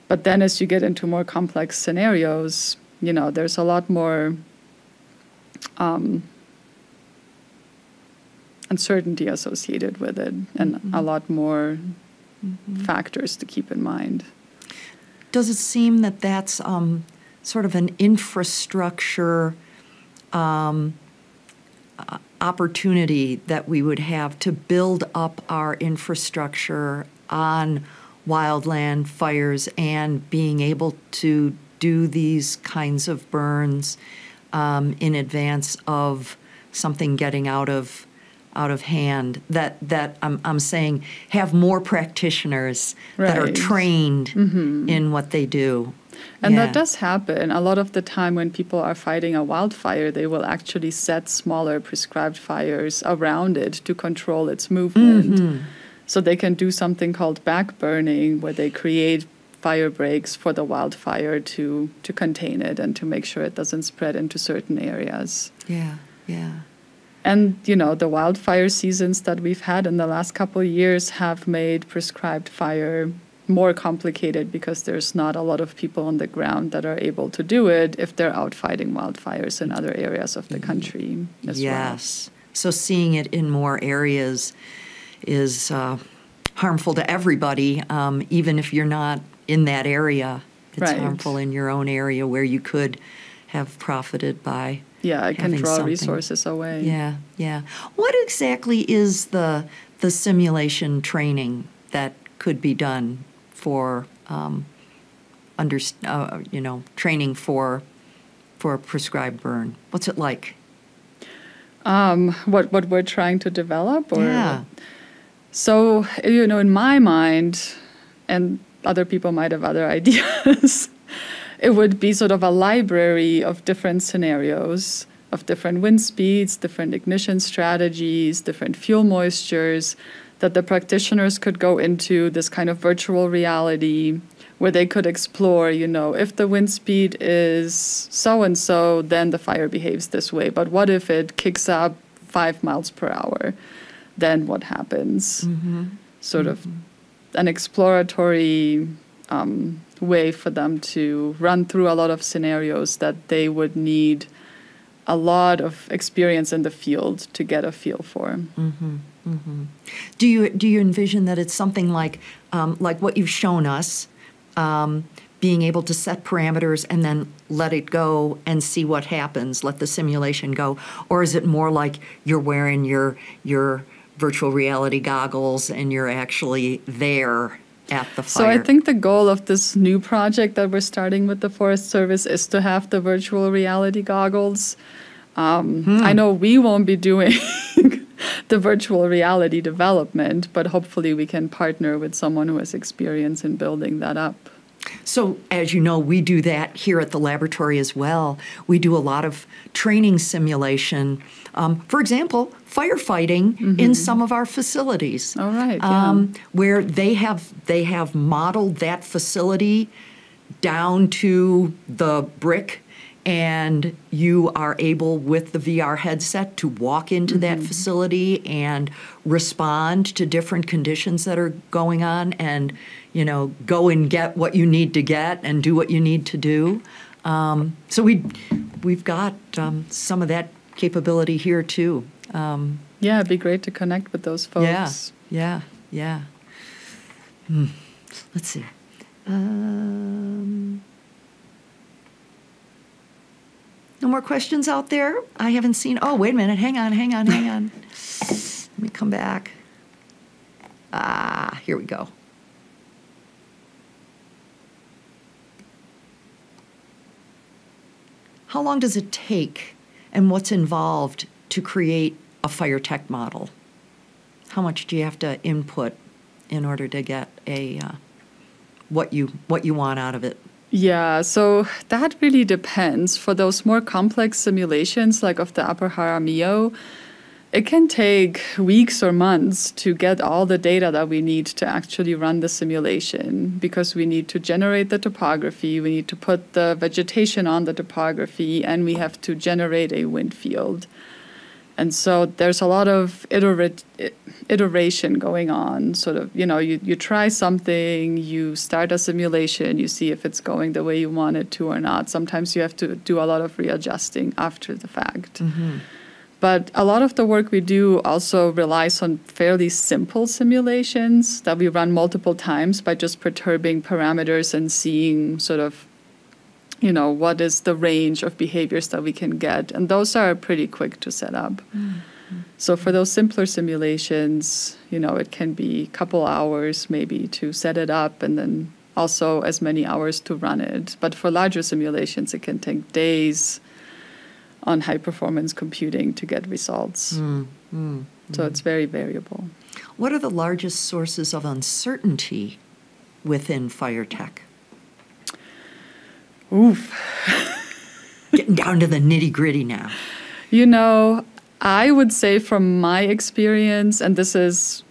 But then as you get into more complex scenarios, there's a lot more uncertainty associated with it, and a lot more factors to keep in mind. Does it seem that that's sort of an infrastructure opportunity that we would have to build up our infrastructure on wildland fires and being able to do these kinds of burns in advance of something getting out of hand? That I'm saying have more practitioners that are trained in what they do. And that does happen. A lot of the time when people are fighting a wildfire, they will actually set smaller prescribed fires around it to control its movement. So they can do something called backburning, where they create fire breaks for the wildfire to contain it and to make sure it doesn't spread into certain areas. Yeah, yeah. And, you know, the wildfire seasons that we've had in the last couple of years have made prescribed fire more complicated because there's not a lot of people on the ground that are able to do it if they're out fighting wildfires in other areas of the country as well. Yes. So seeing it in more areas is harmful to everybody, even if you're not in that area. It's harmful in your own area where you could have profited by it can draw resources away. Yeah, yeah. What exactly is the simulation training that could be done for training for a prescribed burn? What's it like? What we're trying to develop? Or yeah. So, you know, in my mind, and other people might have other ideas, it would be sort of a library of different scenarios, of different wind speeds, different ignition strategies, different fuel moistures, that the practitioners could go into this kind of virtual reality where they could explore, you know, if the wind speed is so-and-so, then the fire behaves this way. But what if it kicks up 5 miles per hour? Then what happens? Sort of an exploratory way for them to run through a lot of scenarios that they would need a lot of experience in the field to get a feel for. Do you envision that it's something like what you've shown us, being able to set parameters and then let it go and see what happens, let the simulation go? Or is it more like you're wearing your virtual reality goggles and you're actually there at the fire? So I think the goal of this new project that we're starting with the Forest Service is to have the virtual reality goggles. I know we won't be doing the virtual reality development, but hopefully we can partner with someone who has experience in building that up. So, as you know, we do that here at the laboratory as well. We do a lot of training simulation. For example, firefighting in some of our facilities. All right. Where they have modeled that facility down to the brick, and you are able, with the VR headset, to walk into that facility and respond to different conditions that are going on, and, you know, go and get what you need to get and do what you need to do. So we've got some of that capability here too. Yeah, it'd be great to connect with those folks. Yeah. Let's see. No more questions out there? I haven't seen. Oh, wait a minute. Hang on. Let me come back. Here we go. How long does it take, and what's involved to create a FIRETEC model? How much do you have to input in order to get what you want out of it? Yeah, so that really depends. For those more complex simulations, like of the Upper Jaramillo, it can take weeks or months to get all the data that we need to actually run the simulation, because we need to generate the topography, we need to put the vegetation on the topography, and we have to generate a wind field. And so there's a lot of iteration going on. Sort of, you know, you try something, you start a simulation, you see if it's going the way you want it to or not. Sometimes you have to do a lot of readjusting after the fact. But a lot of the work we do also relies on fairly simple simulations that we run multiple times by just perturbing parameters and seeing sort of, you know, what is the range of behaviors that we can get. And those are pretty quick to set up. So for those simpler simulations, you know, it can be a couple hours maybe to set it up, and then also as many hours to run it. But for larger simulations, it can take days on high-performance computing to get results. So it's very variable. What are the largest sources of uncertainty within FIRETEC? Oof. Getting down to the nitty-gritty now. You know, I would say from my experience, and this is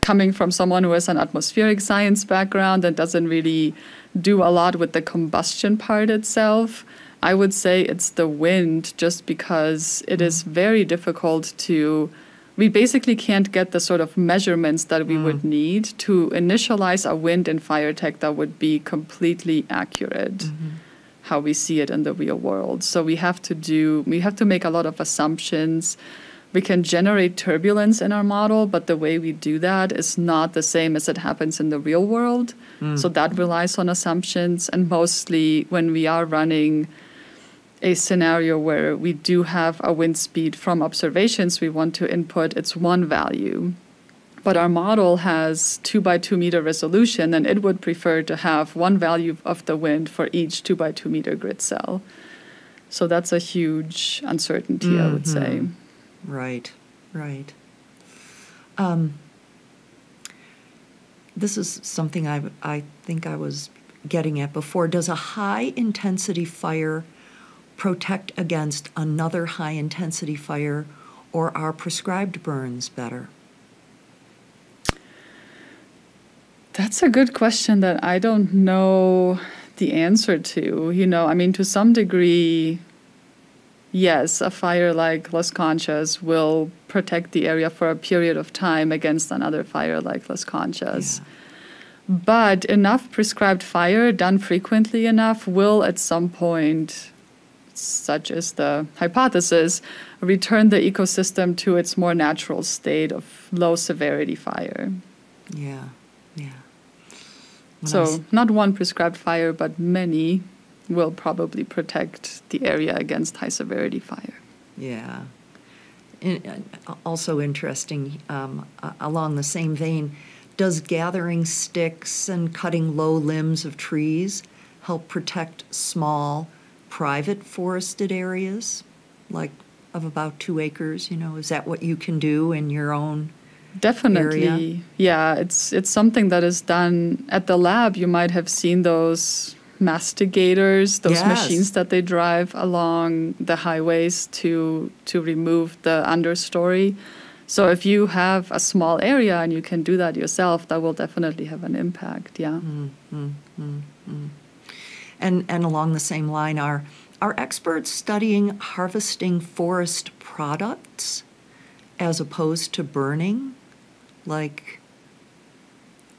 coming from someone who has an atmospheric science background and doesn't really do a lot with the combustion part itself, I would say it's the wind, just because it is very difficult to, we basically can't get the sort of measurements that we would need to initialize a wind in FIRETEC that would be completely accurate, how we see it in the real world. So we have to make a lot of assumptions. We can generate turbulence in our model, but the way we do that is not the same as it happens in the real world. So that relies on assumptions. And mostly when we are running a scenario where we do have a wind speed from observations we want to input, it's one value. But our model has 2 by 2 meter resolution, and it would prefer to have one value of the wind for each 2 by 2 meter grid cell. So that's a huge uncertainty, I would say. Right, right. This is something I think I was getting at before. Does a high-intensity fire protect against another high-intensity fire, or are prescribed burns better? That's a good question that I don't know the answer to. You know, I mean, to some degree, yes, a fire like Las Conchas will protect the area for a period of time against another fire like Las Conchas. Yeah. But enough prescribed fire done frequently enough will at some point, such as the hypothesis, return the ecosystem to its more natural state of low severity fire. Yeah, yeah. So not one prescribed fire, but many will probably protect the area against high severity fire. Yeah. Also interesting, along the same vein, does gathering sticks and cutting low limbs of trees help protect small private forested areas, like of about 2 acres? You know, is that what you can do in your own Definitely. area? Yeah, it's something that is done at the lab. You might have seen those mastigators, those Yes. machines that they drive along the highways to remove the understory. So if you have a small area and you can do that yourself, that will definitely have an impact. Yeah. And along the same line, are experts studying harvesting forest products as opposed to burning? Like,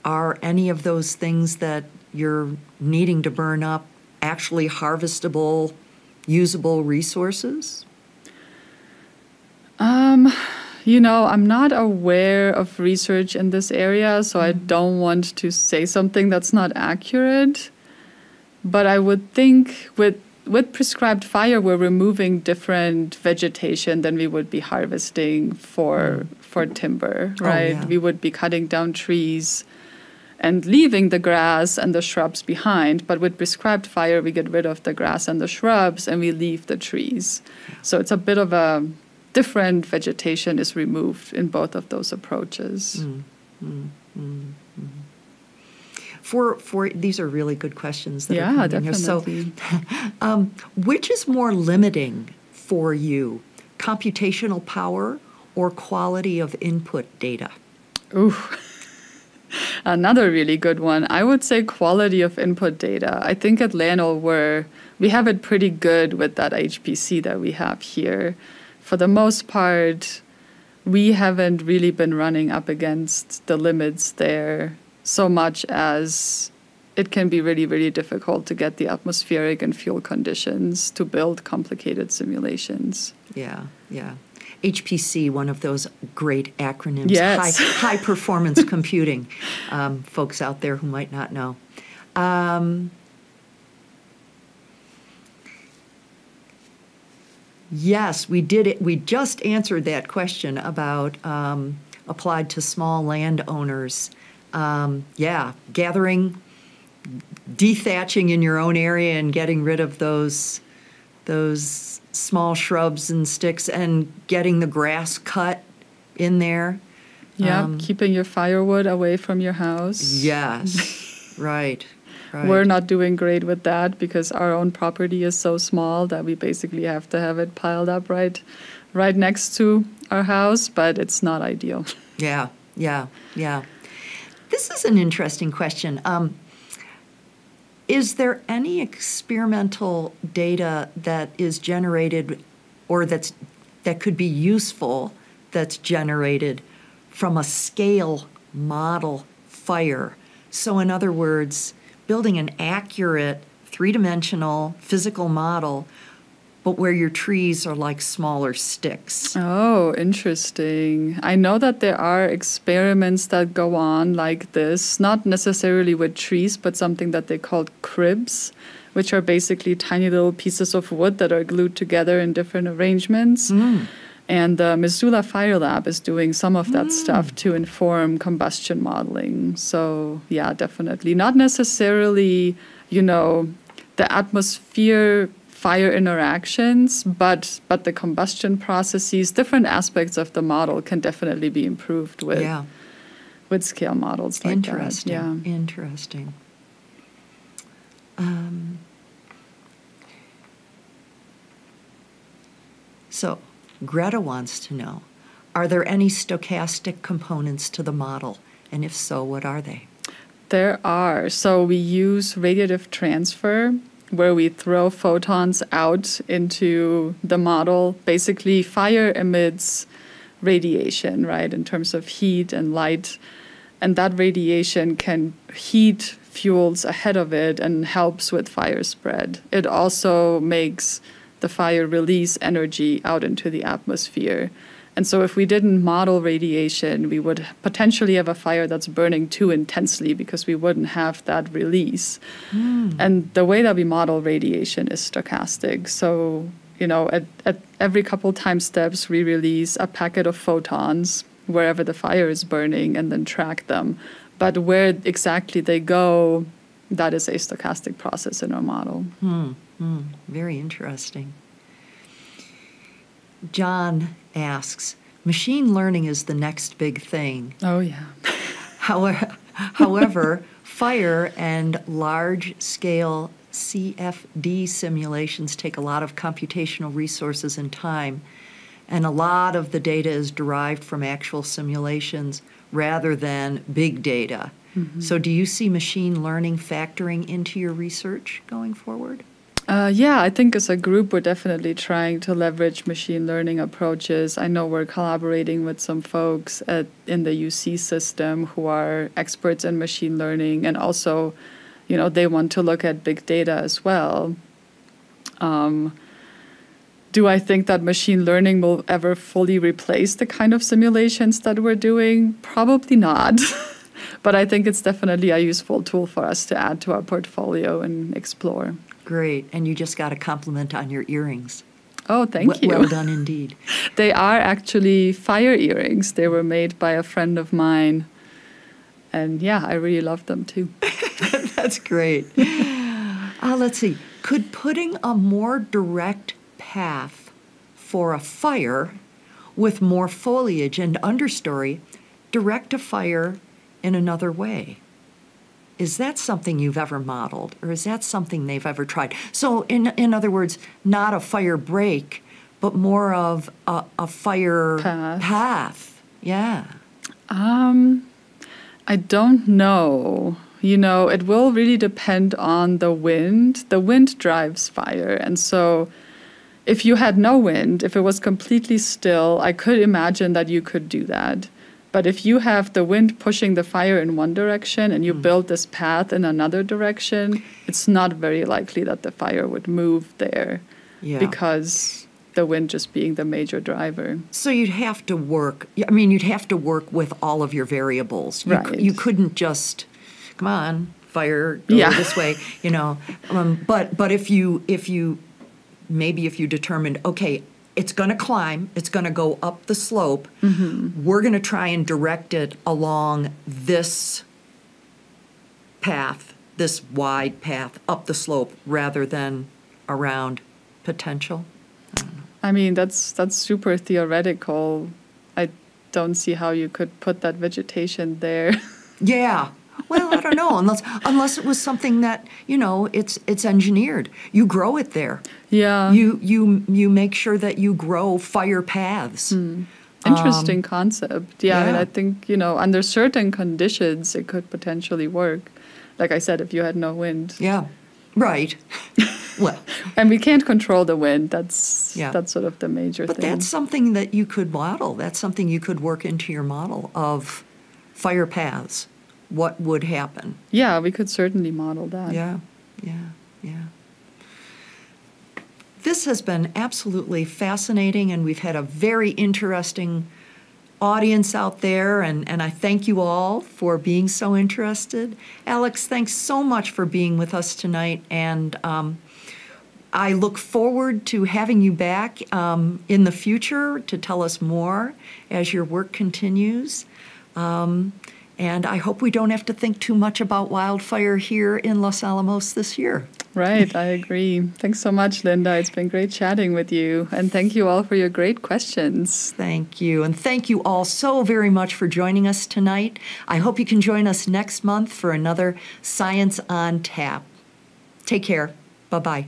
are any of those things that you're needing to burn up actually harvestable, usable resources? You know, I'm not aware of research in this area, so I don't want to say something that's not accurate. But I would think with prescribed fire, we're removing different vegetation than we would be harvesting for timber, right? Oh, yeah. We would be cutting down trees and leaving the grass and the shrubs behind. But with prescribed fire, we get rid of the grass and the shrubs, and we leave the trees. So it's a bit of a different vegetation is removed in both of those approaches. For these are really good questions that are Yeah, coming here. definitely. So, which is more limiting for you, computational power or quality of input data? Ooh, another really good one. I would say quality of input data. I think at LANL we have it pretty good with that HPC that we have here. For the most part, we haven't really been running up against the limits there so much as it can be really, really difficult to get the atmospheric and fuel conditions to build complicated simulations. Yeah, yeah. HPC, one of those great acronyms. Yes. High performance computing. Folks out there who might not know. Yes, we did it. We just answered that question about applied to small landowners. Yeah, gathering, dethatching in your own area and getting rid of those small shrubs and sticks and getting the grass cut in there. Yeah, keeping your firewood away from your house. Yes, right. Right. We're not doing great with that because our own property is so small that we basically have to have it piled up right next to our house, but it's not ideal. Yeah. This is an interesting question. Is there any experimental data that is generated or that could be useful that's generated from a scale model fire? So in other words, building an accurate three-dimensional physical model, but where your trees are like smaller sticks. Oh, interesting. I know that there are experiments that go on like this, not necessarily with trees, but something that they call cribs, which are basically tiny little pieces of wood that are glued together in different arrangements. And the Missoula Fire Lab is doing some of that stuff to inform combustion modeling. So, yeah, definitely. Not necessarily, the atmosphere fire interactions, but the combustion processes, different aspects of the model can definitely be improved with scale models like that. Yeah. Interesting. So Greta wants to know, are there any stochastic components to the model? And if so, what are they? There are. So we use radiative transfer, where we throw photons out into the model. Basically, fire emits radiation, right, in terms of heat and light. And that radiation can heat fuels ahead of it and helps with fire spread. It also makes the fire release energy out into the atmosphere. And so if we didn't model radiation, we would potentially have a fire that's burning too intensely because we wouldn't have that release. And the way that we model radiation is stochastic. So, at every couple time steps, we release a packet of photons wherever the fire is burning and then track them. But where exactly they go, that is a stochastic process in our model. Very interesting. John asks, machine learning is the next big thing. Oh, yeah. However, fire and large-scale CFD simulations take a lot of computational resources and time, and a lot of the data is derived from actual simulations rather than big data. So do you see machine learning factoring into your research going forward? Yeah, I think as a group, we're definitely trying to leverage machine learning approaches. I know we're collaborating with some folks in the UC system who are experts in machine learning, and also, they want to look at big data as well. Do I think that machine learning will ever fully replace the kind of simulations that we're doing? Probably not. But I think it's definitely a useful tool for us to add to our portfolio and explore. Great. And you just got a compliment on your earrings. Oh, thank you. Well done indeed. They are actually fire earrings. They were made by a friend of mine. And yeah, I really love them too. That's great. Let's see. Could putting a more direct path for a fire with more foliage and understory direct a fire in another way? Is that something you've ever modeled, or is that something they've ever tried? So in other words, not a fire break, but more of a fire path. Yeah. I don't know. It will really depend on the wind. The wind drives fire. And so if you had no wind, if it was completely still, I could imagine that you could do that. But if you have the wind pushing the fire in one direction and you build this path in another direction, it's not very likely that the fire would move there because the wind just being the major driver. So you'd have to work with all of your variables. You couldn't just, come on, fire, go this way, But if you determined, okay, it's going to climb, it's going to go up the slope. We're going to try and direct it along this path, this wide path up the slope rather than around potential. I mean, that's super theoretical. I don't see how you could put that vegetation there. Yeah. Well, I don't know, unless it was something that, it's engineered. You grow it there. Yeah. You make sure that you grow fire paths. Interesting concept. Yeah, yeah. I think, under certain conditions, it could potentially work. Like I said, if you had no wind. Yeah, right. Well, and we can't control the wind. That's sort of the major but thing. that's something that you could model. That's something you could work into your model of fire paths. What would happen? Yeah, we could certainly model that. Yeah. This has been absolutely fascinating, and we've had a very interesting audience out there, and I thank you all for being so interested. Alex, thanks so much for being with us tonight, and I look forward to having you back in the future to tell us more as your work continues. And I hope we don't have to think too much about wildfire here in Los Alamos this year. Right, I agree. Thanks so much, Linda. It's been great chatting with you. And thank you all for your great questions. Thank you. And thank you all so very much for joining us tonight. I hope you can join us next month for another Science on Tap. Take care. Bye-bye.